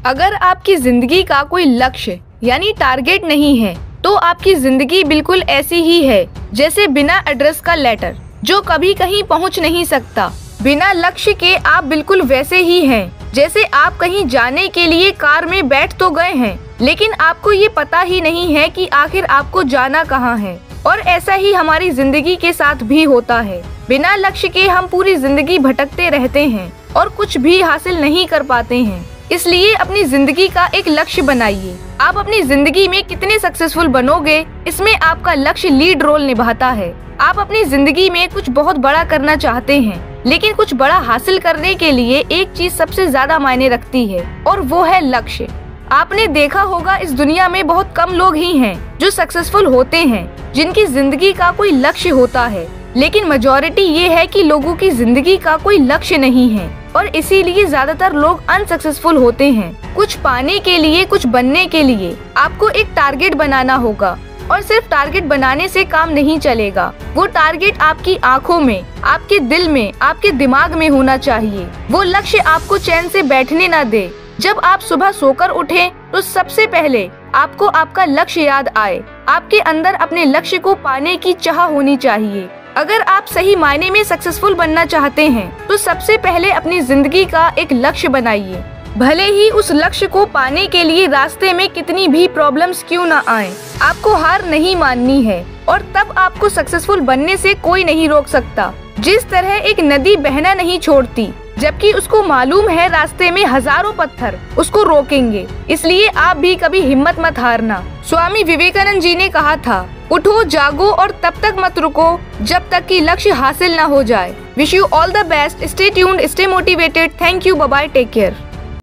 अगर आपकी जिंदगी का कोई लक्ष्य यानी टारगेट नहीं है तो आपकी जिंदगी बिल्कुल ऐसी ही है जैसे बिना एड्रेस का लेटर जो कभी कहीं पहुंच नहीं सकता। बिना लक्ष्य के आप बिल्कुल वैसे ही हैं जैसे आप कहीं जाने के लिए कार में बैठ तो गए हैं लेकिन आपको ये पता ही नहीं है कि आखिर आपको जाना कहाँ है। और ऐसा ही हमारी जिंदगी के साथ भी होता है। बिना लक्ष्य के हम पूरी जिंदगी भटकते रहते हैं और कुछ भी हासिल नहीं कर पाते हैं। इसलिए अपनी जिंदगी का एक लक्ष्य बनाइए। आप अपनी जिंदगी में कितने सक्सेसफुल बनोगे इसमें आपका लक्ष्य लीड रोल निभाता है। आप अपनी जिंदगी में कुछ बहुत बड़ा करना चाहते हैं लेकिन कुछ बड़ा हासिल करने के लिए एक चीज सबसे ज्यादा मायने रखती है और वो है लक्ष्य। आपने देखा होगा इस दुनिया में बहुत कम लोग ही हैं जो सक्सेसफुल होते हैं जिनकी जिंदगी का कोई लक्ष्य होता है, लेकिन मेजॉरिटी ये है कि लोगों की जिंदगी का कोई लक्ष्य नहीं है और इसीलिए ज्यादातर लोग अनसक्सेसफुल होते हैं। कुछ पाने के लिए, कुछ बनने के लिए आपको एक टारगेट बनाना होगा और सिर्फ टारगेट बनाने से काम नहीं चलेगा। वो टारगेट आपकी आंखों में, आपके दिल में, आपके दिमाग में होना चाहिए। वो लक्ष्य आपको चैन से बैठने ना दे। जब आप सुबह सोकर उठें तो सबसे पहले आपको आपका लक्ष्य याद आए। आपके अंदर अपने लक्ष्य को पाने की चाह होनी चाहिए। अगर आप सही मायने में सक्सेसफुल बनना चाहते हैं तो सबसे पहले अपनी जिंदगी का एक लक्ष्य बनाइए। भले ही उस लक्ष्य को पाने के लिए रास्ते में कितनी भी प्रॉब्लम्स क्यों ना आए, आपको हार नहीं माननी है और तब आपको सक्सेसफुल बनने से कोई नहीं रोक सकता। जिस तरह एक नदी बहना नहीं छोड़ती जबकि उसको मालूम है रास्ते में हजारों पत्थर उसको रोकेंगे, इसलिए आप भी कभी हिम्मत मत हारना। स्वामी विवेकानंद जी ने कहा था, उठो, जागो और तब तक मत रुको जब तक कि लक्ष्य हासिल ना हो जाए। Wish you all the best. Stay tuned, stay motivated. Thank you, bye bye, take care.